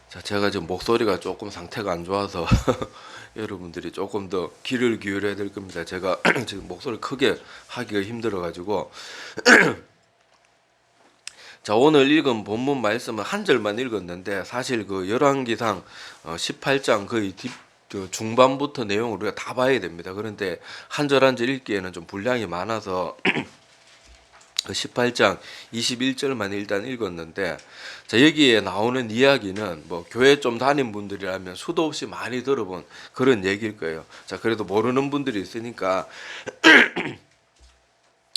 자, 제가 지금 목소리가 조금 상태가 안 좋아서 여러분들이 조금 더 귀를 기울여야 될 겁니다. 제가 지금 목소리 크게 하기가 힘들어가지고. 자, 오늘 읽은 본문 말씀은 한 절만 읽었는데 사실 그 열왕기상 18장 거의 그 중반부터 내용을 우리가 다 봐야 됩니다. 그런데 한 절 한 절 읽기에는 좀 분량이 많아서 그 18장 21절만 일단 읽었는데, 자, 여기에 나오는 이야기는 뭐 교회 좀 다닌 분들이라면 수도 없이 많이 들어본 그런 얘기일 거예요. 자, 그래도 모르는 분들이 있으니까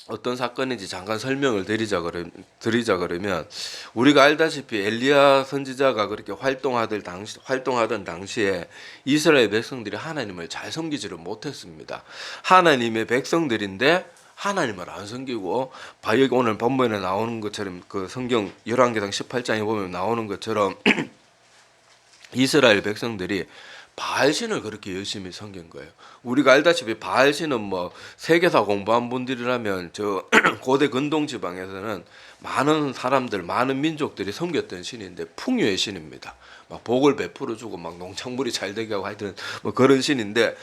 어떤 사건인지 잠깐 설명을 드리자 그러면, 우리가 알다시피 엘리야 선지자가 그렇게 활동하던 당시에 이스라엘 백성들이 하나님을 잘 섬기지를 못했습니다. 하나님의 백성들인데 하나님을 안 섬기고, 여기 오늘 본문에 나오는 것처럼 그 성경 열왕기상 18장에 보면 나오는 것처럼 이스라엘 백성들이 바알신을 그렇게 열심히 섬긴 거예요. 우리가 알다시피 바알신은 뭐 세계사 공부한 분들이라면 저 고대 근동 지방에서는 많은 사람들, 많은 민족들이 섬겼던 신인데 풍요의 신입니다. 막 복을 베풀어 주고 막 농작물이 잘 되게 하고 하여튼 뭐 그런 신인데,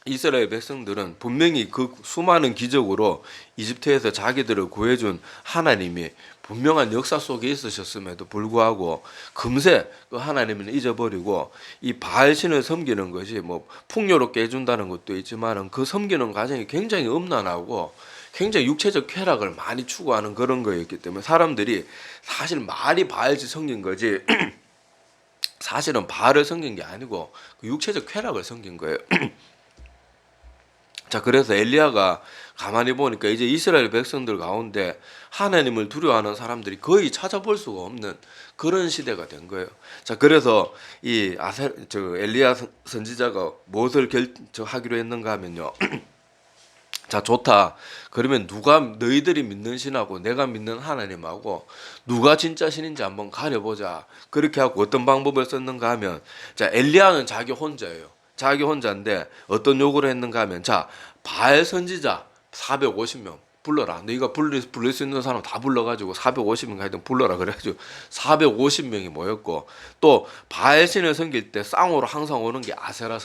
이스라엘 백성들은 분명히 그 수많은 기적으로 이집트에서 자기들을 구해준 하나님이 분명한 역사 속에 있으셨음에도 불구하고 금세 그 하나님을 잊어버리고 이 바알신을 섬기는 것이 뭐 풍요롭게 해준다는 것도 있지만 그 섬기는 과정이 굉장히 음란하고 굉장히 육체적 쾌락을 많이 추구하는 그런 거였기 때문에 사람들이 사실 말이 바알지 섬긴 거지 사실은 바알을 섬긴 게 아니고 그 육체적 쾌락을 섬긴 거예요. 자, 그래서 엘리야가 가만히 보니까 이제 이스라엘 백성들 가운데 하나님을 두려워하는 사람들이 거의 찾아볼 수가 없는 그런 시대가 된 거예요. 자, 그래서 이 엘리야 선지자가 무엇을 하기로 했는가 하면요. 자, 좋다. 그러면 누가 너희들이 믿는 신하고 내가 믿는 하나님하고 누가 진짜 신인지 한번 가려보자. 그렇게 하고 어떤 방법을 썼는가 하면, 자, 엘리야는 자기 혼자예요. 자기 혼자인데 어떤 요구를 했는가 하면, 자, 바알 선지자 450명 불러라. 너희가 부를 수 있는 사람 다 불러가지고 450명 하여튼 불러라. 그래가지고 450명이 모였고, 또 바알 신을 섬길 때 쌍으로 항상 오는 게 아세라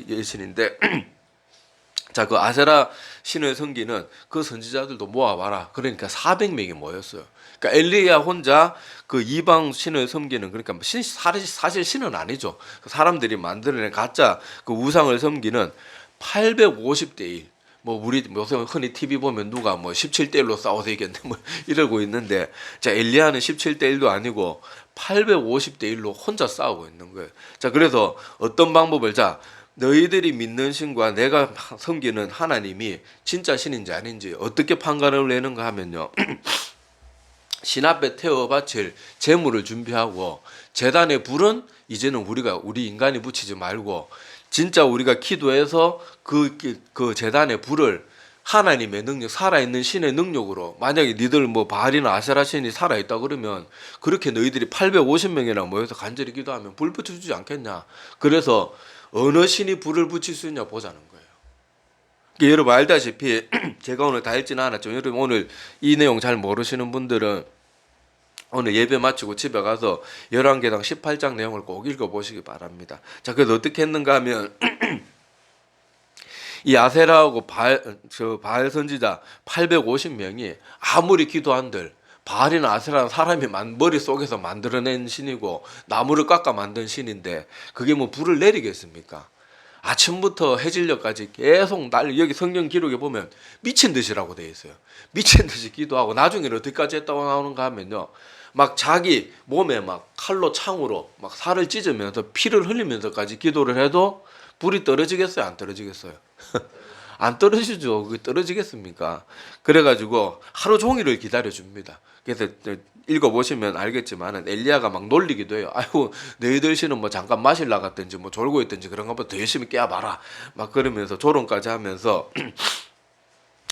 여신인데 자, 그 아세라 신을 섬기는 그 선지자들도 모아봐라. 그러니까 400명이 모였어요. 그러니까 엘리야 혼자 그 이방 신을 섬기는, 그러니까 사실 신은 아니죠. 그 사람들이 만들어낸 가짜 그 우상을 섬기는 850대 1. 뭐 우리 요새 흔히 TV 보면 누가 뭐 17대 1로 싸워서 이겼네 뭐 이러고 있는데, 자, 엘리야는 17대 1도 아니고 850대 1로 혼자 싸우고 있는 거예요. 자, 그래서 어떤 방법을, 자, 너희들이 믿는 신과 내가 섬기는 하나님이 진짜 신인지 아닌지 어떻게 판가름을 내는가 하면요. 신 앞에 태워 바칠 제물을 준비하고, 제단의 불은 이제는 우리 인간이 붙이지 말고 진짜 우리가 기도해서 그 제단의 불을 하나님의 능력, 살아있는 신의 능력으로, 만약에 니들 뭐 바알이나 아세라 신이 살아있다 그러면 그렇게 너희들이 850명이나 모여서 간절히 기도하면 불 붙여주지 않겠냐. 그래서 어느 신이 불을 붙일 수 있냐 보자는 거예요. 그러니까 여러분 알다시피 제가 오늘 다 읽지는 않았죠. 여러분 오늘 이 내용 잘 모르시는 분들은 오늘 예배 마치고 집에 가서 열왕기상 18장 내용을 꼭 읽어보시기 바랍니다. 자, 그래서 어떻게 했는가 하면 이 아세라하고 바알 선지자 850명이 아무리 기도한들 바알이나 아세라는 사람이 머릿속에서 만들어낸 신이고 나무를 깎아 만든 신인데 그게 뭐 불을 내리겠습니까? 아침부터 해질녘까지 계속 여기 성경 기록에 보면 미친 듯이라고 되어 있어요. 미친 듯이 기도하고 나중에는 어디까지 했다고 나오는가 하면요. 막 자기 몸에 막 칼로 창으로 막 살을 찢으면서 피를 흘리면서까지 기도를 해도 불이 떨어지겠어요? 안 떨어지겠어요? 안 떨어지죠. 그게 떨어지겠습니까? 그래가지고 하루 종일을 기다려줍니다. 그래서 읽어보시면 알겠지만 엘리야가 막 놀리기도 해요. 아이고 너희들 신은 뭐 잠깐 마실 나갔든지 뭐 졸고 있든지 그런 것보다 더 열심히 깨워봐라. 막 그러면서 조롱까지 하면서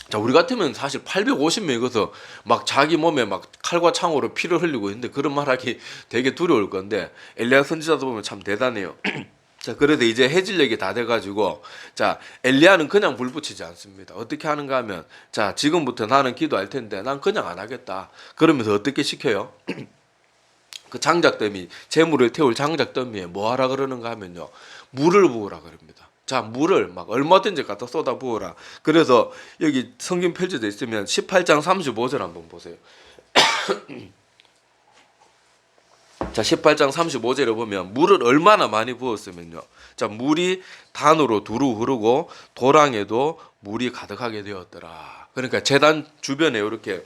자, 우리 같으면 사실 850명이어서 막 자기 몸에 막 칼과 창으로 피를 흘리고 있는데 그런 말 하기 되게 두려울 건데, 엘리야 선지자도 보면 참 대단해요. 자, 그래서 이제 해질녘이 다 돼가지고, 자, 엘리야는 그냥 불 붙이지 않습니다. 어떻게 하는가 하면, 자, 지금부터 나는 기도할 텐데 난 그냥 안 하겠다. 그러면서 어떻게 시켜요? 그 장작더미, 재물을 태울 장작더미에 뭐 하라 그러는가 하면요, 물을 부으라 그럽니다. 자, 물을 막 얼마든지 갖다 쏟아 부어라. 그래서 여기 성경 펼쳐져 있으면 18장 35절 한번 보세요. 자, 18장 35절에 보면 물을 얼마나 많이 부었으면요, 자, 물이 단으로 두루 흐르고 도랑에도 물이 가득하게 되었더라. 그러니까 제단 주변에 이렇게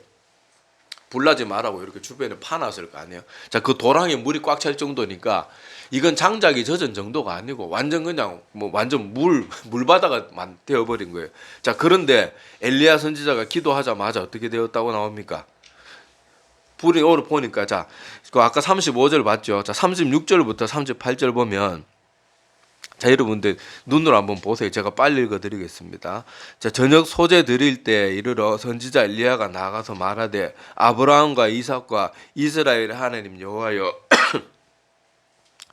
불나지 말라고 이렇게 주변에 파놨을 거 아니에요. 자, 그 도랑에 물이 꽉 찰 정도니까 이건 장작이 젖은 정도가 아니고 완전 그냥 뭐 완전 물바다가 되어버린 거예요. 자, 그런데 엘리야 선지자가 기도하자마자 어떻게 되었다고 나옵니까? 불이 오늘 보니까, 자, 그 아까 35절 봤죠? 자, 36절부터 38절 보면, 자, 여러분들 눈으로 한번 보세요. 제가 빨리 읽어드리겠습니다. 자, 저녁 소재 드릴 때 이르러 선지자 엘리야가 나가서 말하되 아브라함과 이삭과 이스라엘의 하나님 여호와여,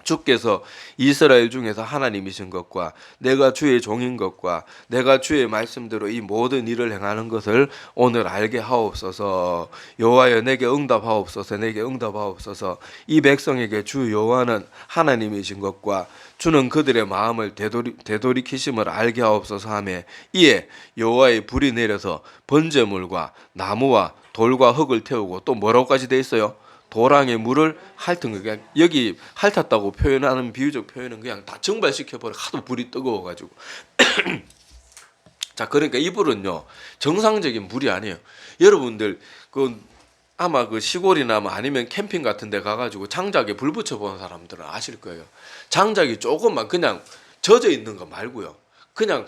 주께서 이스라엘 중에서 하나님이신 것과 내가 주의 종인 것과 내가 주의 말씀대로 이 모든 일을 행하는 것을 오늘 알게 하옵소서. 여호와여, 내게 응답하옵소서. 내게 응답하옵소서. 이 백성에게 주 여호와는 하나님이신 것과 주는 그들의 마음을 되돌이키심을 알게 하옵소서 하며, 이에 여호와의 불이 내려서 번제물과 나무와 돌과 흙을 태우고, 또 뭐라고까지 돼 있어요? 도랑의 물을 핥은 거. 그냥 여기 핥았다고 표현하는 비유적 표현은 그냥 다 증발시켜버려. 하도 불이 뜨거워가지고. 자, 그러니까 이 불은요, 정상적인 불이 아니에요. 여러분들 아마 그 시골이나 뭐 아니면 캠핑 같은 데 가가지고 장작에 불 붙여본 사람들은 아실 거예요. 장작이 조금만 그냥 젖어 있는 거 말고요, 그냥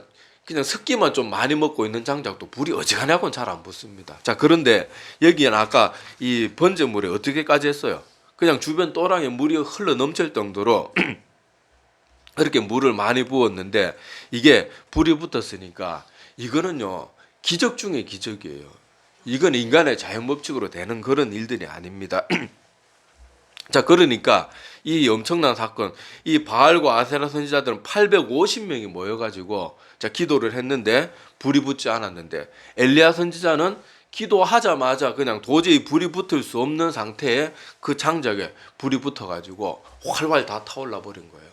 습기만 좀 많이 먹고 있는 장작도 불이 어지간하고는 잘 안 붙습니다. 자, 그런데 여기는 아까 이 번제물에 어떻게까지 했어요? 그냥 주변 또랑에 물이 흘러 넘칠 정도로 그렇게 물을 많이 부었는데, 이게 불이 붙었으니까 이거는요, 기적 중에 기적이에요. 이건 인간의 자연법칙으로 되는 그런 일들이 아닙니다. 자, 그러니까 이 엄청난 사건, 이 바알과 아세라 선지자들은 850명이 모여가지고 자, 기도를 했는데 불이 붙지 않았는데, 엘리야 선지자는 기도하자마자 그냥 도저히 불이 붙을 수 없는 상태에 그 장작에 불이 붙어가지고 활활 다 타올라 버린 거예요.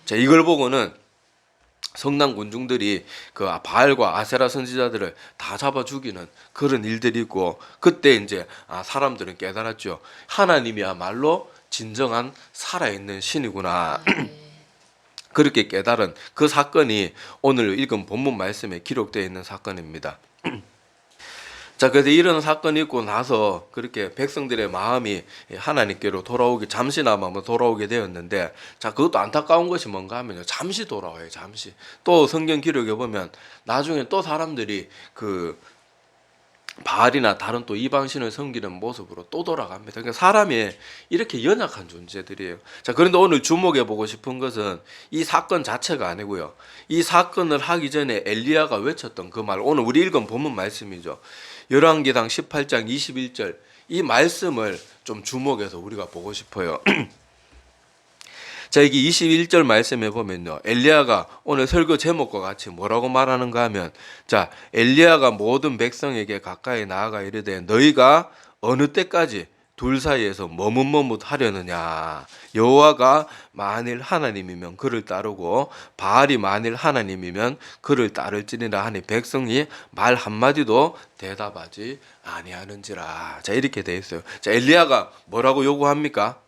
자, 이걸 보고는 성난 군중들이 그 바알과 아세라 선지자들을 다 잡아 죽이는 그런 일들이 있고, 그때 이제 사람들은 깨달았죠. 하나님이야말로 진정한 살아있는 신이구나. 그렇게 깨달은 그 사건이 오늘 읽은 본문 말씀에 기록되어 있는 사건입니다. 자, 그래서 이런 사건이 있고 나서 그렇게 백성들의 마음이 하나님께로 잠시나마 돌아오게 되었는데, 자, 그것도 안타까운 것이 뭔가 하면요, 잠시 돌아와요. 잠시. 또 성경 기록에 보면 나중에 또 사람들이 그 바알이나 다른 또 이방신을 섬기는 모습으로 또 돌아갑니다. 그러니까 사람이 이렇게 연약한 존재들이에요. 자, 그런데 오늘 주목해 보고 싶은 것은 이 사건 자체가 아니고요, 이 사건을 하기 전에 엘리야가 외쳤던 그 말, 오늘 우리 읽은 본문 말씀이죠. 열왕기상 18장 21절, 이 말씀을 좀 주목해서 우리가 보고 싶어요. 자, 여기 21절 말씀에 보면요, 엘리야가 오늘 설교 제목과 같이 뭐라고 말하는가 하면, 자, 엘리야가 모든 백성에게 가까이 나아가 이르되 너희가 어느 때까지 둘 사이에서 머뭇머뭇하려느냐. 여호와가 만일 하나님이면 그를 따르고 바알이 만일 하나님이면 그를 따를지니라 하니 백성이 말 한마디도 대답하지 아니하는지라. 자, 이렇게 돼 있어요. 자, 엘리야가 뭐라고 요구합니까?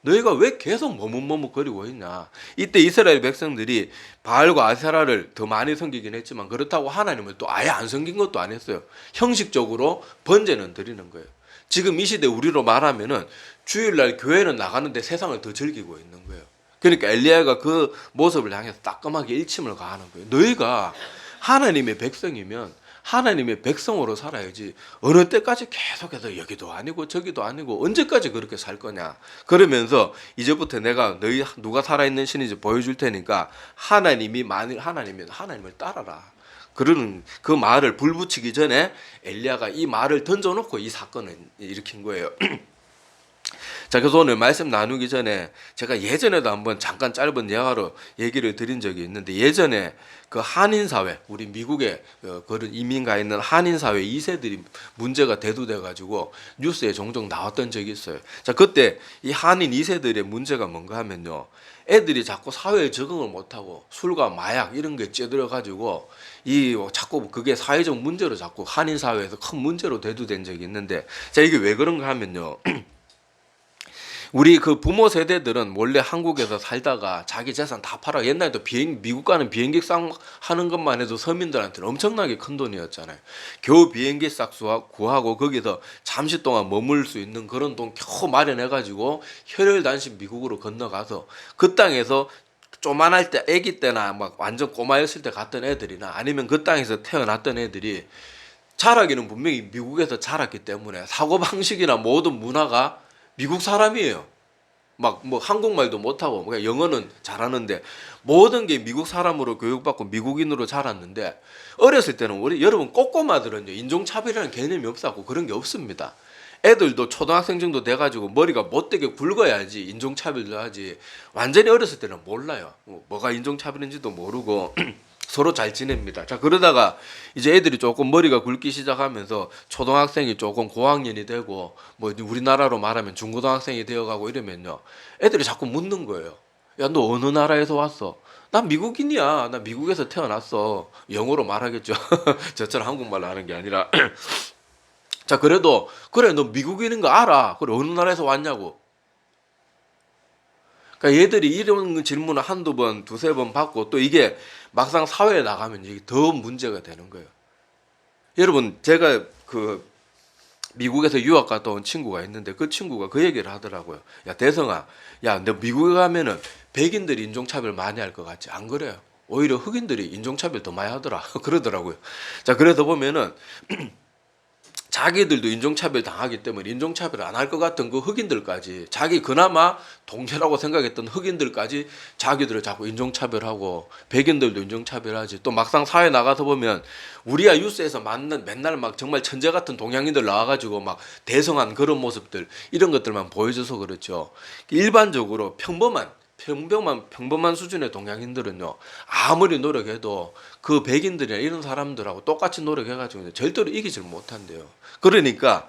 너희가 왜 계속 머뭇머뭇거리고 있냐. 이때 이스라엘 백성들이 바알과 아세라를 더 많이 섬기긴 했지만 그렇다고 하나님을 또 아예 안 섬긴 것도 아니었어요. 형식적으로 번제는 드리는 거예요. 지금 이 시대 우리로 말하면은 주일날 교회는 나가는데 세상을 더 즐기고 있는 거예요. 그러니까 엘리야가 그 모습을 향해서 따끔하게 일침을 가하는 거예요. 너희가 하나님의 백성이면 하나님의 백성으로 살아야지 어느 때까지 계속해서 여기도 아니고 저기도 아니고 언제까지 그렇게 살 거냐. 그러면서 이제부터 내가 너희 누가 살아있는 신인지 보여줄 테니까 하나님이 만일 하나님이면 하나님을 따라라. 그러는 그 말을 불붙이기 전에 엘리야가 이 말을 던져놓고 이 사건을 일으킨 거예요. 자, 그래서 오늘 말씀 나누기 전에 제가 예전에도 한번 잠깐 짧은 예화로 얘기를 드린 적이 있는데, 예전에 그 한인 사회, 우리 미국에 그런 이민 가 있는 한인 사회 2세들이 문제가 대두돼 가지고 뉴스에 종종 나왔던 적이 있어요. 자, 그때 이 한인 2세들의 문제가 뭔가 하면요, 애들이 자꾸 사회에 적응을 못하고 술과 마약 이런 게 찌들어 가지고 이 자꾸 그게 사회적 문제로 자꾸 한인 사회에서 큰 문제로 대두된 적이 있는데, 자, 이게 왜 그런가 하면요, 우리 그 부모 세대들은 원래 한국에서 살다가 자기 재산 다 팔아, 옛날에도 미국 가는 비행기상 하는 것만 해도 서민들한테는 엄청나게 큰 돈이었잖아요. 겨우 비행기 싹 구하고 거기서 잠시 동안 머물 수 있는 그런 돈 겨우 마련해가지고 혈혈단신 미국으로 건너가서 그 땅에서 쪼만할 때, 아기 때나 막 완전 꼬마였을 때 갔던 애들이나 아니면 그 땅에서 태어났던 애들이 자라기는 분명히 미국에서 자랐기 때문에 사고방식이나 모든 문화가 미국 사람이에요. 막 뭐 한국말도 못하고 그냥 영어는 잘하는데 모든 게 미국 사람으로 교육받고 미국인으로 자랐는데, 어렸을 때는 우리 여러분 꼬꼬마들은요, 인종차별이라는 개념이 없었고 그런 게 없습니다. 애들도 초등학생 정도 돼가지고 머리가 못되게 굵어야지 인종차별도 하지, 완전히 어렸을 때는 몰라요. 뭐가 인종차별인지도 모르고 서로 잘 지냅니다. 자, 그러다가 이제 애들이 조금 머리가 굵기 시작하면서 초등학생이 조금 고학년이 되고 뭐 우리나라로 말하면 중고등학생이 되어가고 이러면요, 애들이 자꾸 묻는 거예요. 야, 너 어느 나라에서 왔어? 난 미국인이야. 나 미국에서 태어났어. 영어로 말하겠죠. 저처럼 한국말로 하는 게 아니라. 자, 그래도 그래, 너 미국인인 거 알아. 그래, 어느 나라에서 왔냐고. 그러니까 얘들이 이런 질문을 한두 번, 두세 번 받고 또 이게 막상 사회에 나가면 이게 더 문제가 되는 거예요. 여러분, 제가 그 미국에서 유학 갔다 온 친구가 있는데 그 친구가 그 얘기를 하더라고요. 야, 대성아, 야, 너 미국에 가면은 백인들이 인종차별 많이 할 것 같지? 안 그래요. 오히려 흑인들이 인종차별 더 많이 하더라. 그러더라고요. 자, 그래서 보면은 자기들도 인종차별 당하기 때문에 인종차별 안 할 것 같은 그 흑인들까지, 자기 그나마 동료라고 생각했던 흑인들까지 자기들을 자꾸 인종차별하고, 백인들도 인종차별하지. 또 막상 사회 나가서 보면 우리야 뉴스에서 만난 맨날 막 정말 천재 같은 동양인들 나와가지고 막 대성한 그런 모습들, 이런 것들만 보여줘서 그렇죠. 일반적으로 평범한 수준의 동양인들은요, 아무리 노력해도 그 백인들이나 이런 사람들하고 똑같이 노력해가지고 절대로 이기질 못한대요. 그러니까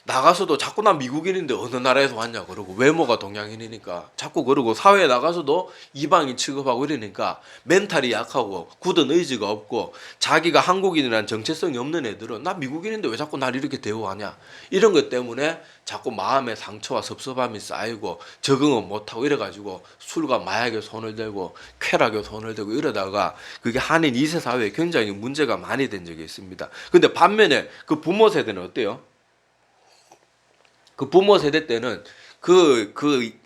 나가서도 자꾸 나 미국인인데 어느 나라에서 왔냐 그러고, 외모가 동양인이니까 자꾸 그러고, 사회에 나가서도 이방인 취급하고 이러니까 멘탈이 약하고 굳은 의지가 없고, 자기가 한국인이라는 정체성이 없는 애들은 나 미국인인데 왜 자꾸 날 이렇게 대우하냐, 이런 것 때문에 자꾸 마음의 상처와 섭섭함이 쌓이고 적응을 못하고 이래가지고 술과 마약에 손을 대고 쾌락에 손을 대고 이러다가 그게 한인 2세 사회에 굉장히 문제가 많이 된 적이 있습니다. 근데 반면에 그 부모 세대는 어때요? 그 부모 세대 때는 그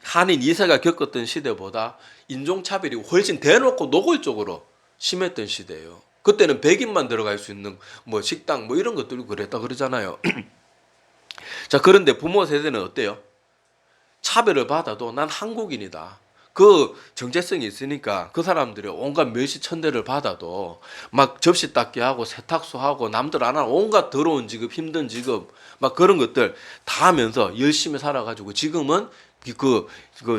한인 2세가 겪었던 시대보다 인종차별이 훨씬 대놓고 노골적으로 심했던 시대예요. 그때는 백인만 들어갈 수 있는 뭐 식당 뭐 이런 것들이 그랬다 그러잖아요. 자, 그런데 부모 세대는 어때요? 차별을 받아도 난 한국인이다, 그 정체성이 있으니까 그 사람들이 온갖 멸시천대를 받아도 막 접시 닦기 하고 세탁소 하고 남들 안 하는 온갖 더러운 직업, 힘든 직업 막 그런 것들 다 하면서 열심히 살아가지고 지금은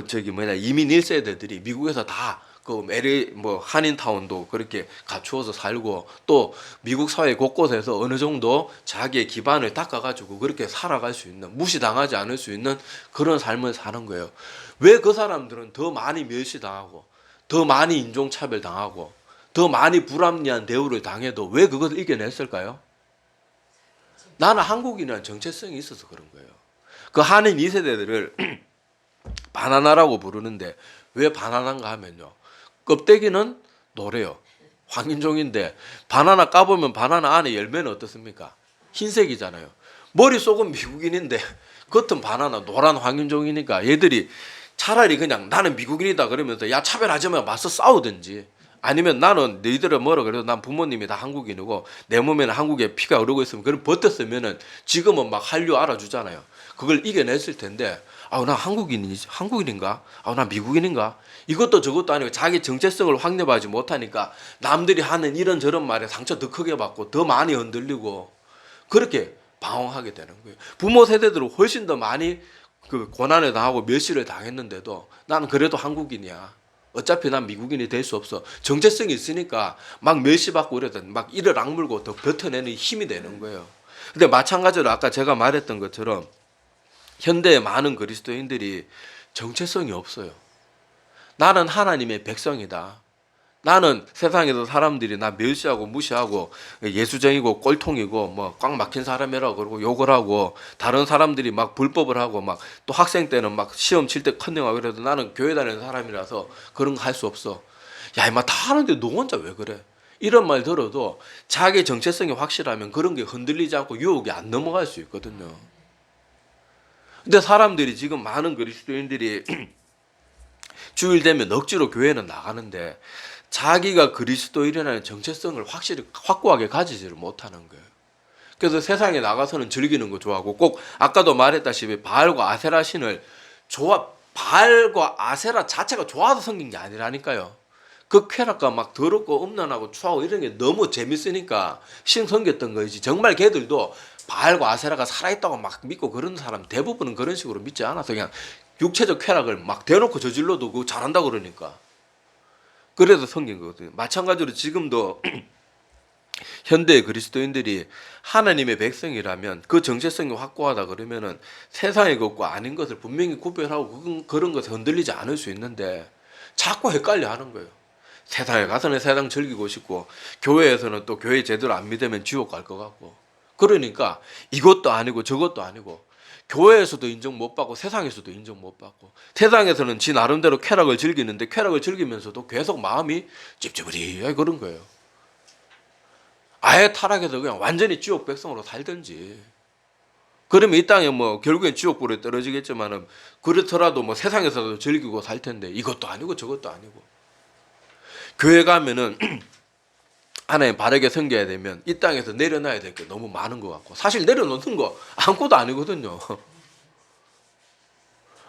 저기 뭐냐, 이민 1세대들이 미국에서 다 그 LA 뭐 한인타운도 그렇게 갖추어서 살고, 또 미국 사회 곳곳에서 어느 정도 자기의 기반을 닦아가지고 그렇게 살아갈 수 있는, 무시당하지 않을 수 있는 그런 삶을 사는 거예요. 왜 그 사람들은 더 많이 멸시당하고 더 많이 인종차별 당하고 더 많이 불합리한 대우를 당해도 왜 그것을 이겨냈을까요? 나는 한국인이라는 정체성이 있어서 그런 거예요. 그 한인 2세대들을 바나나라고 부르는데 왜 바나나인가 하면요, 껍데기는 노래요. 황인종인데 바나나 까보면 바나나 안에 열매는 어떻습니까? 흰색이잖아요. 머릿속은 미국인인데 겉은 바나나 노란 황인종이니까 얘들이 차라리 그냥 나는 미국인이다 그러면서 야 차별하지 마 맞서 싸우든지, 아니면 나는 너희들은 뭐라 그래도 난 부모님이 다 한국인이고 내 몸에는 한국의 피가 흐르고 있으면 그걸 버텼으면은 지금은 막 한류 알아주잖아요. 그걸 이겨냈을 텐데, 나 한국인인가? 나 미국인인가? 이것도 저것도 아니고 자기 정체성을 확립하지 못하니까 남들이 하는 이런저런 말에 상처 더 크게 받고 더 많이 흔들리고 그렇게 방황하게 되는 거예요. 부모 세대들은 훨씬 더 많이 그 고난을 당하고 멸시를 당했는데도 나는 그래도 한국인이야. 어차피 난 미국인이 될 수 없어. 정체성이 있으니까 막 멸시받고 이러든 막 이를 악물고 더 버텨내는 힘이 되는 거예요. 근데 마찬가지로 아까 제가 말했던 것처럼 현대의 많은 그리스도인들이 정체성이 없어요. 나는 하나님의 백성이다. 나는 세상에서 사람들이 나 멸시하고 무시하고 예수쟁이고 꼴통이고 뭐 꽉 막힌 사람이라고 그러고 욕을 하고 다른 사람들이 막 불법을 하고 막 또 학생 때는 막 시험 칠 때 컨닝하고 그래도 나는 교회 다니는 사람이라서 그런 거 할 수 없어. 야, 이마 다 하는데 너 혼자 왜 그래? 이런 말 들어도 자기 정체성이 확실하면 그런 게 흔들리지 않고 유혹이 안 넘어갈 수 있거든요. 근데 사람들이 지금 많은 그리스도인들이 주일 되면 억지로 교회는 나가는데 자기가 그리스도인이라는 정체성을 확실히 확고하게 가지지를 못하는 거예요. 그래서 세상에 나가서는 즐기는 거 좋아하고 꼭 아까도 말했다시피 바알과 아세라 신을 바알과 아세라 자체가 좋아서 생긴 게 아니라니까요. 그 쾌락과 막 더럽고 음란하고 추하고 이런 게 너무 재밌으니까 신 섬겼던 거지. 정말 걔들도 바알과 아세라가 살아있다고 막 믿고 그런 사람 대부분은 그런 식으로 믿지 않아서 그냥 육체적 쾌락을 막 대놓고 저질러도 그거 잘한다고 그러니까. 그래서 생긴 거거든요. 마찬가지로 지금도 현대 그리스도인들이 하나님의 백성이라면 그 정체성이 확고하다 그러면은 세상의 것과 아닌 것을 분명히 구별하고 그런 것에 흔들리지 않을 수 있는데 자꾸 헷갈려 하는 거예요. 세상에 가서는 세상 즐기고 싶고 교회에서는 또 교회 제대로 안 믿으면 지옥 갈 것 같고 그러니까 이것도 아니고 저것도 아니고 교회에서도 인정 못 받고 세상에서도 인정 못 받고 세상에서는 지 나름대로 쾌락을 즐기는데 쾌락을 즐기면서도 계속 마음이 찝찝하게 그런 거예요. 아예 타락해서 그냥 완전히 지옥 백성으로 살든지 그러면 이 땅에 뭐 결국엔 지옥불에 떨어지겠지만은 그렇더라도 뭐 세상에서도 즐기고 살 텐데 이것도 아니고 저것도 아니고 교회 가면은 하나님 바르게 섬겨야 되면 이 땅에서 내려놔야 될 게 너무 많은 것 같고 사실 내려놓는 거 아무것도 아니거든요.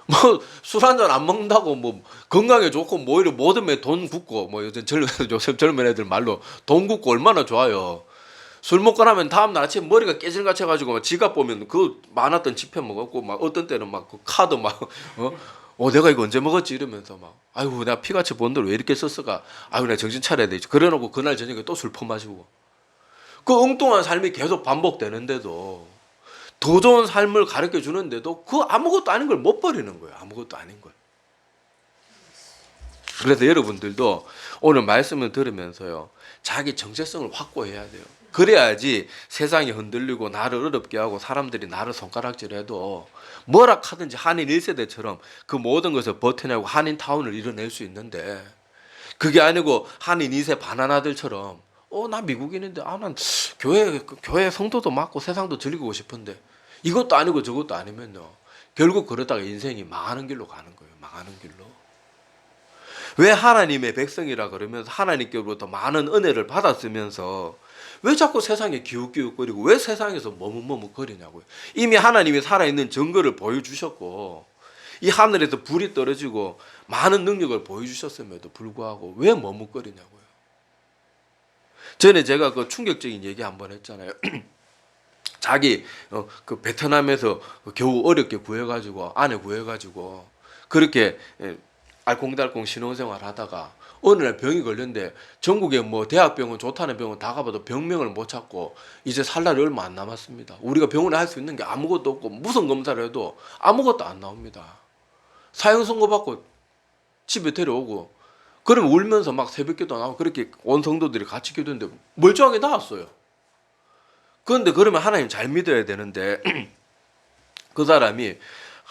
뭐 술 한 잔 안 먹는다고 뭐 건강에 좋고 뭐 오히려 모든 게 돈 굽고 뭐 요즘 젊은 애들 말로 돈 굽고 얼마나 좋아요. 술 먹고 나면 다음날 아침에 머리가 깨질같이 해가지고 막 지갑 보면 그 많았던 지폐 먹었고 막 어떤 때는 막 그 카드 막 내가 이거 언제 먹었지 이러면서 막 아이고 내가 피같이 번 돈 왜 이렇게 썼을까 아이고 내가 정신 차려야 되지 그래놓고 그날 저녁에 또 술 퍼마시고 그 엉뚱한 삶이 계속 반복되는데도 더 좋은 삶을 가르쳐 주는데도 그 아무것도 아닌 걸 못 버리는 거예요. 아무것도 아닌 걸. 그래서 여러분들도 오늘 말씀을 들으면서요. 자기 정체성을 확고해야 돼요. 그래야지 세상이 흔들리고 나를 어렵게 하고 사람들이 나를 손가락질해도 뭐라 하든지 한인 1세대처럼 그 모든 것을 버텨내고 한인타운을 이뤄낼 수 있는데 그게 아니고 한인 2세 바나나들처럼 나 미국인인데 난 교회 성도도 맞고 세상도 즐기고 싶은데 이것도 아니고 저것도 아니면요. 결국 그러다가 인생이 망하는 길로 가는 거예요. 망하는 길로. 왜 하나님의 백성이라 그러면서 하나님께로부터 많은 은혜를 받았으면서 왜 자꾸 세상에 기웃기웃거리고 왜 세상에서 머뭇머뭇거리냐고요. 이미 하나님이 살아있는 증거를 보여주셨고 이 하늘에서 불이 떨어지고 많은 능력을 보여주셨음에도 불구하고 왜 머뭇거리냐고요. 전에 제가 그 충격적인 얘기 한번 했잖아요. 자기 그 베트남에서 겨우 어렵게 구해가지고 아내 구해가지고 그렇게 알콩달콩 신혼생활 하다가 어느 날 병이 걸렸는데 전국에 뭐 대학병원 좋다는 병원 다 가봐도 병명을 못 찾고 이제 살 날이 얼마 안 남았습니다. 우리가 병원에 할 수 있는 게 아무것도 없고 무슨 검사를 해도 아무것도 안 나옵니다. 사형 선고 받고 집에 데려오고 그러면 울면서 막 새벽기도 나오고 그렇게 온 성도들이 같이 기도했는데 멀쩡하게 나왔어요. 그런데 그러면 하나님 잘 믿어야 되는데 그 사람이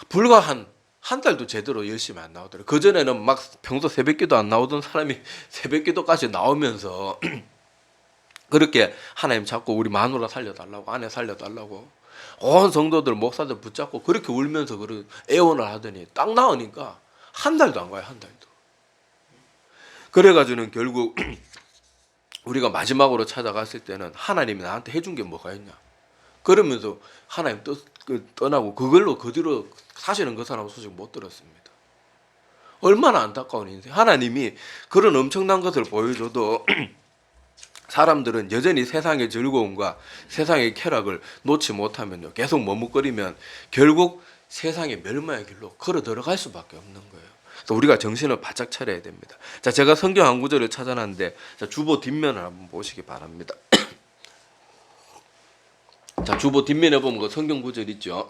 불과 한 달도 제대로 열심히 안 나오더라고요. 그전에는 막 평소 새벽기도 안 나오던 사람이 새벽기도까지 나오면서 그렇게 하나님 찾고 우리 마누라 살려달라고 아내 살려달라고 온 성도들 목사들 붙잡고 그렇게 울면서 애원을 하더니 딱 나오니까 한 달도 안 가요. 한 달도. 그래가지고는 결국 우리가 마지막으로 찾아갔을 때는 하나님이 나한테 해준 게 뭐가 있냐. 그러면서 하나님 떠나고 그걸로 그 뒤로 사실은 그 사람 소식 못 들었습니다. 얼마나 안타까운 인생. 하나님이 그런 엄청난 것을 보여줘도 사람들은 여전히 세상의 즐거움과 세상의 쾌락을 놓지 못하면요. 계속 머뭇거리면 결국 세상의 멸망의 길로 걸어 들어갈 수밖에 없는 거예요. 그래서 우리가 정신을 바짝 차려야 됩니다. 자, 제가 성경 한 구절을 찾아놨는데, 자, 주보 뒷면을 한번 보시기 바랍니다. 자, 주보 뒷면에 보면 그 성경 구절 있죠.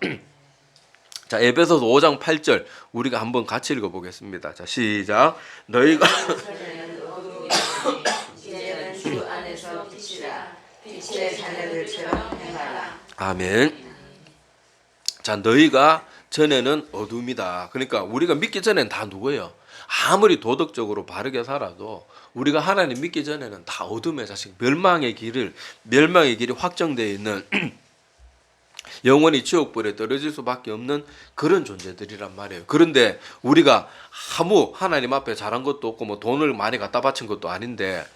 자, 에베소서 5장 8절 우리가 한번 같이 읽어보겠습니다. 자, 시작. 너희가 이제는 주 안에서 빛이라 빛의 자녀들처럼 행하라. 아멘. 자, 너희가 전에는 어둠이다. 그러니까 우리가 믿기 전에는 다 누구예요? 아무리 도덕적으로 바르게 살아도 우리가 하나님 믿기 전에는 다 어둠의 자식, 멸망의 길이 확정되어 있는 영원히 지옥불에 떨어질 수밖에 없는 그런 존재들이란 말이에요. 그런데 우리가 아무 하나님 앞에 잘한 것도 없고 뭐 돈을 많이 갖다 바친 것도 아닌데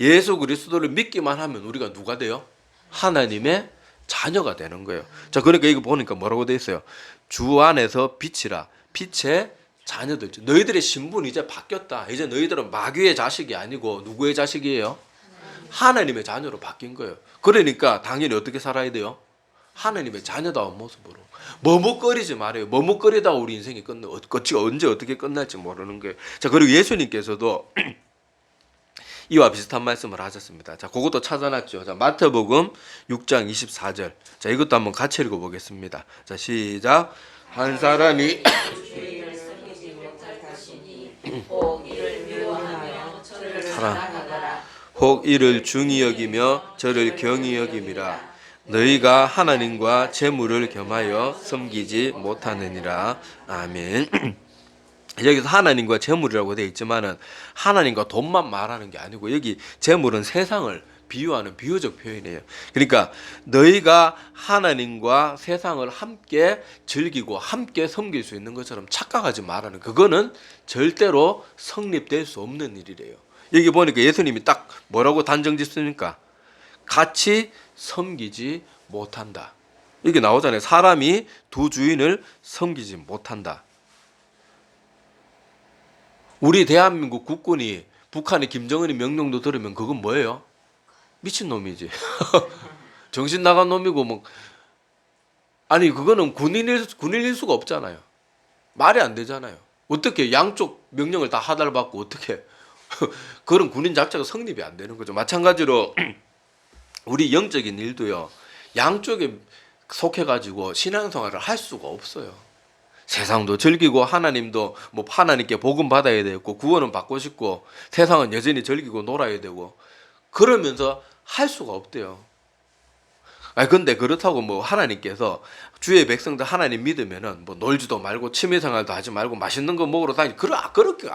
예수 그리스도를 믿기만 하면 우리가 누가 돼요? 하나님의 자녀가 되는 거예요. 자, 그러니까 이거 보니까 뭐라고 돼 있어요? 주 안에서 빛이라 빛의 자녀들. 너희들의 신분이 이제 바뀌었다. 이제 너희들은 마귀의 자식이 아니고 누구의 자식이에요? 하나님의 자녀로 바뀐 거예요. 그러니까 당연히 어떻게 살아야 돼요? 하나님의 자녀다운 모습으로. 머뭇거리지 말아요. 머뭇거리다가 우리 인생이 언제 어떻게 끝날지 모르는 거예요. 자, 그리고 예수님께서도 이와 비슷한 말씀을 하셨습니다. 자, 그것도 찾아놨죠. 자, 마태복음 6장 24절. 자, 이것도 한번 같이 읽어보겠습니다. 자, 시작. 한 사람이 혹 이를 중히 여기며 저를 경히 여김이라. 너희가 하나님과 재물을 겸하여 섬기지 못하느니라. 아멘. 여기서 하나님과 재물이라고 되어 있지만은 하나님과 돈만 말하는 게 아니고 여기 재물은 세상을 비유하는 비유적 표현이에요. 그러니까 너희가 하나님과 세상을 함께 즐기고 함께 섬길 수 있는 것처럼 착각하지 말라는, 그거는 절대로 성립될 수 없는 일이래요. 여기 보니까 예수님이 딱 뭐라고 단정 짓습니까? 같이 섬기지 못한다. 이게 나오잖아요. 사람이 두 주인을 섬기지 못한다. 우리 대한민국 국군이 북한의 김정은의 명령도 들으면 그건 뭐예요? 미친놈이지. 정신 나간 놈이고 뭐. 아니 그거는 군인일 수가 없잖아요. 말이 안 되잖아요. 어떻게 양쪽 명령을 다 하달받고 어떻게 그런 군인 자체가 성립이 안 되는 거죠. 마찬가지로 우리 영적인 일도요. 양쪽에 속해가지고 신앙생활을 할 수가 없어요. 세상도 즐기고 하나님도 뭐 하나님께 복음 받아야 되고 구원은 받고 싶고 세상은 여전히 즐기고 놀아야 되고 그러면서 할 수가 없대요. 아니 근데 그렇다고 뭐 하나님께서 주의 백성들 하나님 믿으면은 뭐 놀지도 말고 취미생활도 하지 말고 맛있는 거 먹으러 다니 그렇게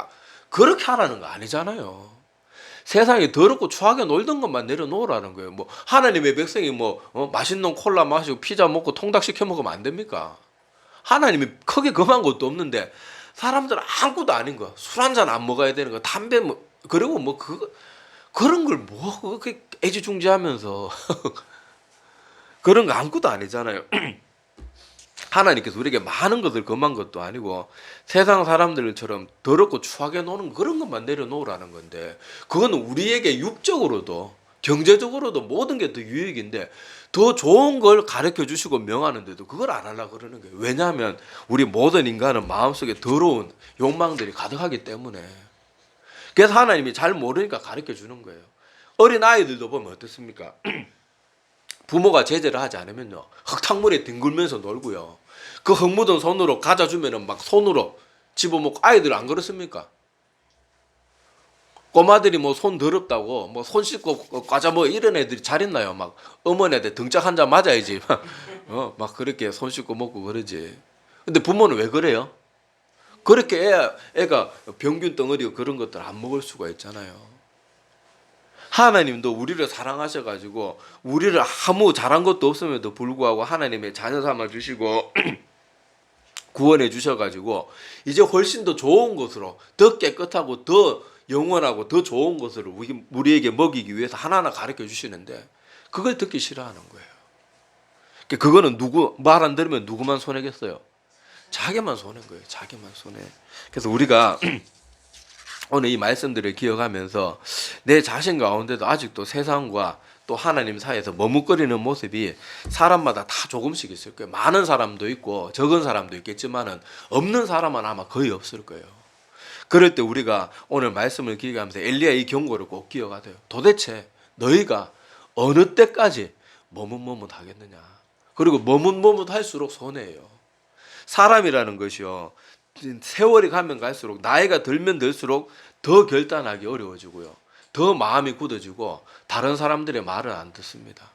하라는 거 아니잖아요. 세상에 더럽고 추하게 놀던 것만 내려놓으라는 거예요. 뭐 하나님의 백성이 뭐 맛있는 콜라 마시고 피자 먹고 통닭 시켜 먹으면 안 됩니까? 하나님이 크게 금한 것도 없는데 사람들은 아무것도 아닌 거야. 술 한잔 안 먹어야 되는 거, 담배 뭐 그리고 뭐 그런 걸 뭐 그렇게 애지중지하면서 그런 거 아무것도 아니잖아요. 하나님께서 우리에게 많은 것을 금한 것도 아니고 세상 사람들처럼 더럽고 추하게 노는 그런 것만 내려놓으라는 건데 그건 우리에게 육적으로도 경제적으로도 모든 게 더 유익인데 더 좋은 걸 가르쳐 주시고 명하는데도 그걸 안 하려고 그러는 거예요. 왜냐하면 우리 모든 인간은 마음속에 더러운 욕망들이 가득하기 때문에. 그래서 하나님이 잘 모르니까 가르쳐 주는 거예요. 어린 아이들도 보면 어떻습니까? 부모가 제재를 하지 않으면요 흙탕물에 뒹굴면서 놀고요. 그 흙 묻은 손으로 과자 주면은 막 손으로 집어먹고 아이들 안 그렇습니까? 꼬마들이 뭐 손 더럽다고 뭐 손 씻고 과자 뭐 이런 애들이 잘 있나요? 막 어머니한테 등짝 한 잔 맞아야지. 막 그렇게 손 씻고 먹고 그러지. 근데 부모는 왜 그래요? 그렇게 애가 병균 덩어리고 그런 것들 안 먹을 수가 있잖아요. 하나님도 우리를 사랑하셔가지고 우리를 아무 잘한 것도 없음에도 불구하고 하나님의 자녀 삼아 주시고 구원해 주셔가지고 이제 훨씬 더 좋은 것으로 더 깨끗하고 더 영원하고 더 좋은 것을 우리에게 먹이기 위해서 하나하나 가르쳐 주시는데 그걸 듣기 싫어하는 거예요. 그거는 누구 말 안 들으면 누구만 손해겠어요? 자기만 손해인 거예요. 자기만 손해. 그래서 우리가 오늘 이 말씀들을 기억하면서 내 자신 가운데도 아직도 세상과 또 하나님 사이에서 머뭇거리는 모습이 사람마다 다 조금씩 있을 거예요. 많은 사람도 있고 적은 사람도 있겠지만은 없는 사람은 아마 거의 없을 거예요. 그럴 때 우리가 오늘 말씀을 기억하면서 엘리야의 이 경고를 꼭 기억하세요. 도대체 너희가 어느 때까지 머뭇머뭇하겠느냐. 그리고 머뭇머뭇할수록 손해예요. 사람이라는 것이요, 세월이 가면 갈수록, 나이가 들면 들수록 더 결단하기 어려워지고요, 더 마음이 굳어지고 다른 사람들의 말을 안 듣습니다.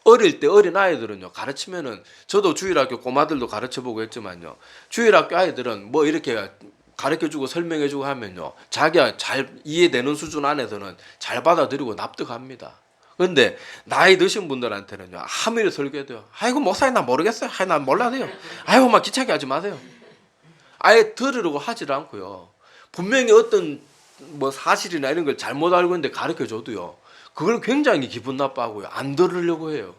어릴 때 어린 아이들은요, 가르치면은, 저도 주일학교 꼬마들도 가르쳐보고 했지만요, 주일학교 아이들은 뭐 이렇게 가르쳐주고 설명해주고 하면요, 자기가 잘 이해되는 수준 안에서는 잘 받아들이고 납득합니다. 근데 나이 드신 분들한테는요, 아무리 설교해도요, 아이고 목사님 나 모르겠어요, 아이 나 몰라도요, 아이고 막 귀찮게 하지 마세요. 아예 들으려고 하질 않고요, 분명히 어떤 뭐 사실이나 이런 걸 잘못 알고 있는데 가르쳐줘도요, 그걸 굉장히 기분 나빠하고요, 안 들으려고 해요.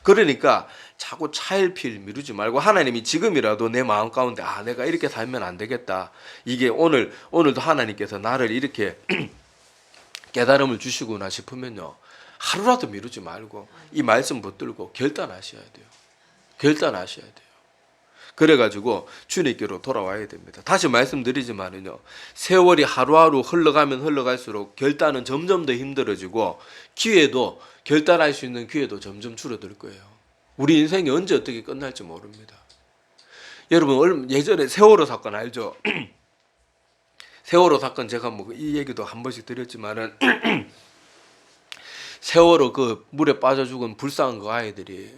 그러니까 자꾸 차일피일 미루지 말고, 하나님이 지금이라도 내 마음 가운데 내가 이렇게 살면 안 되겠다, 이게 오늘도 하나님께서 나를 이렇게 깨달음을 주시구나 싶으면요, 하루라도 미루지 말고 이 말씀 붙들고 결단하셔야 돼요. 결단하셔야 돼요. 그래가지고 주님께로 돌아와야 됩니다. 다시 말씀드리지만은요, 세월이 하루하루 흘러가면 흘러갈수록 결단은 점점 더 힘들어지고, 기회도, 결단할 수 있는 기회도 점점 줄어들 거예요. 우리 인생이 언제 어떻게 끝날지 모릅니다. 여러분, 예전에 세월호 사건 알죠? 세월호 사건 제가 뭐 이 얘기도 한 번씩 드렸지만은 세월호 그 물에 빠져 죽은 불쌍한 그 아이들이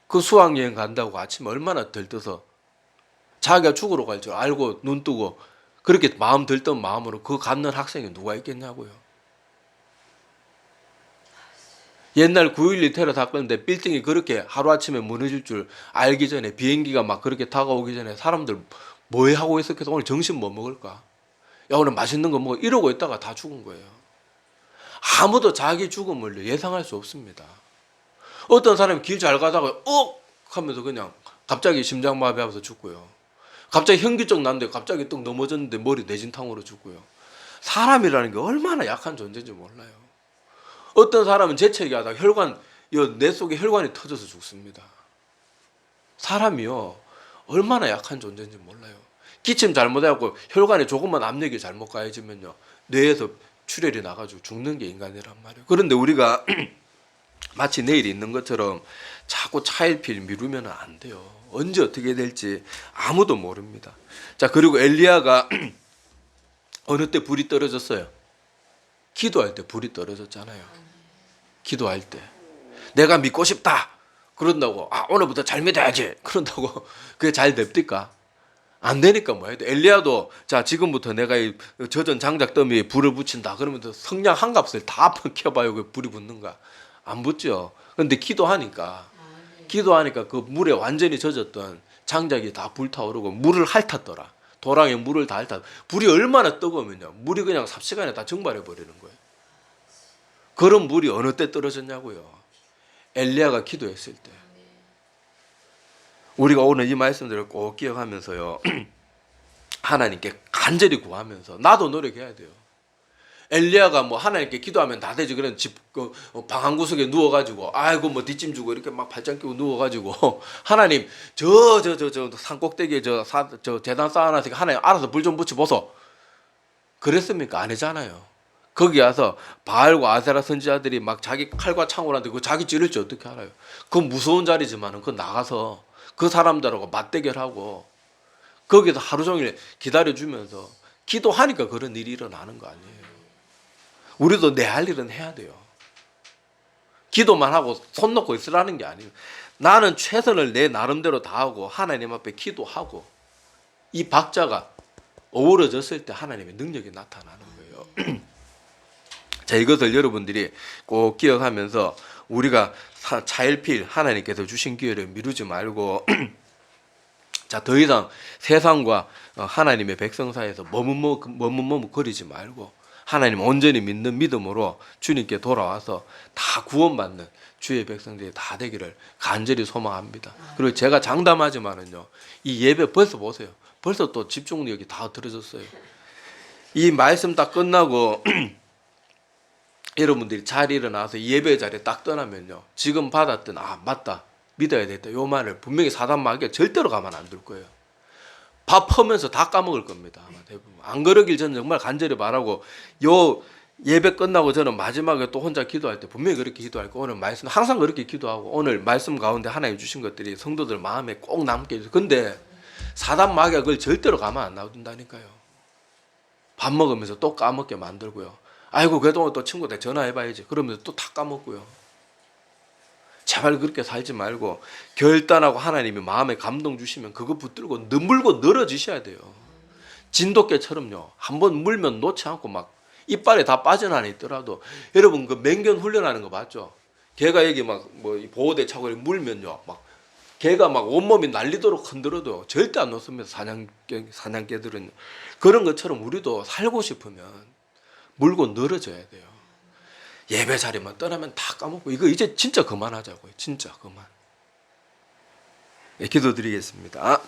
그 수학여행 간다고 아침에 얼마나 들떠서 자기가 죽으러 갈 줄 알고 눈 뜨고 그렇게 마음 들뜬 마음으로 그 갖는 학생이 누가 있겠냐고요. 옛날 9.12 테러 사건인데 빌딩이 그렇게 하루아침에 무너질 줄 알기 전에, 비행기가 막 그렇게 다가오기 전에 사람들 뭐 하고 있었겠어? 오늘 점심 뭐 먹을까? 야, 오늘 맛있는 거 먹어. 이러고 있다가 다 죽은 거예요. 아무도 자기 죽음을 예상할 수 없습니다. 어떤 사람이 길 잘 가다가 하면서 그냥 갑자기 심장마비하면서 죽고요, 갑자기 현기증 났는데 갑자기 뚝 넘어졌는데 머리 내진탕으로 죽고요. 사람이라는 게 얼마나 약한 존재인지 몰라요. 어떤 사람은 재채기하다가 내 속에 혈관이 터져서 죽습니다. 사람이요, 얼마나 약한 존재인지 몰라요. 기침 잘못해갖고 혈관에 조금만 압력이 잘못 가해지면요, 뇌에서 출혈이 나가지고 죽는 게 인간이란 말이에요. 그런데 우리가 마치 내일이 있는 것처럼 자꾸 차일피일 미루면 안 돼요. 언제 어떻게 될지 아무도 모릅니다. 자, 그리고 엘리야가 어느 때 불이 떨어졌어요? 기도할 때 불이 떨어졌잖아요. 기도할 때 내가 믿고 싶다 그런다고 오늘부터 잘 믿어야지 그런다고 그게 잘 됩니까? 안 되니까 뭐 해야 돼. 엘리야도 자, 지금부터 내가 이 젖은 장작 더미에 불을 붙인다 그러면 성냥 한 값을 다 켜봐요. 그 불이 붙는가? 안 붙죠. 그런데 기도하니까 그 물에 완전히 젖었던 장작이 다 불타오르고 물을 핥았더라. 도랑에 물을 다 핥았. 불이 얼마나 뜨거우면요, 물이 그냥 삽시간에 다 증발해 버리는 거예요. 그런 물이 어느 때 떨어졌냐고요? 엘리야가 기도했을 때. 우리가 오늘 이 말씀들을 꼭 기억하면서요, 하나님께 간절히 구하면서 나도 노력해야 돼요. 엘리야가 뭐 하나님께 기도하면 다 되지, 그런 방 한 구석에 누워가지고 아이고 뭐 뒷짐 주고 이렇게 막 발짱 끼고 누워가지고 하나님 저 산 꼭대기에 저 재단 쌓아놨으니까 하나님 알아서 불 좀 붙여보소 그랬습니까? 아니잖아요. 거기 와서 바알과 아세라 선지자들이 막 자기 칼과 창으로 하는데 그 자기 찌를지 어떻게 알아요? 그 무서운 자리지만은 그 나가서 그 사람들하고 맞대결하고 거기서 하루 종일 기다려주면서 기도하니까 그런 일이 일어나는 거 아니에요. 우리도 내 할 일은 해야 돼요. 기도만 하고 손 놓고 있으라는 게 아니에요. 나는 최선을 내 나름대로 다하고 하나님 앞에 기도하고 이 박자가 어우러졌을 때 하나님의 능력이 나타나는 거예요. 자, 이것을 여러분들이 꼭 기억하면서 우리가 차일피일 하나님께서 주신 기회를 미루지 말고 자, 더 이상 세상과 하나님의 백성 사이에서 머뭇머뭇거리지 말고 하나님 온전히 믿는 믿음으로 주님께 돌아와서 다 구원받는 주의 백성들이 다 되기를 간절히 소망합니다. 그리고 제가 장담하지만은요, 이 예배 벌써 보세요. 벌써 또 집중력이 다 들어졌어요. 이 말씀 딱 끝나고 여러분들이 잘 일어나서 예배 자리에 딱 떠나면요, 지금 받았던 맞다, 믿어야 되겠다, 요 말을 분명히 사단마귀가 절대로 가만 안 둘 거예요. 밥 퍼면서 다 까먹을 겁니다. 아마 대부분. 안 그러길 저는 정말 간절히 바라고, 요 예배 끝나고 저는 마지막에 또 혼자 기도할 때 분명히 그렇게 기도할 거, 오늘 말씀 항상 그렇게 기도하고, 오늘 말씀 가운데 하나님 주신 것들이 성도들 마음에 꼭 남게 해주세요. 근데 사단 마귀가 그걸 절대로 가만 안 놔둔다니까요. 밥 먹으면서 또 까먹게 만들고요. 아이고 그동안 또 친구한테 전화해봐야지 그러면서 또 다 까먹고요. 제발 그렇게 살지 말고 결단하고 하나님이 마음에 감동 주시면 그거 붙들고 물고 늘어지셔야 돼요. 진돗개처럼요, 한번 물면 놓지 않고 막 이빨에 다 빠져나와 있더라도, 여러분 그 맹견 훈련하는 거 봤죠? 개가 여기 막 뭐 보호대 차고 물면요, 막 개가 막 온몸이 날리도록 흔들어도 절대 안 놓습니다. 사냥개들은. 그런 것처럼 우리도 살고 싶으면 물고 늘어져야 돼요. 예배 자리만 떠나면 다 까먹고, 이거 이제 진짜 그만하자고요. 진짜 그만. 네, 기도드리겠습니다.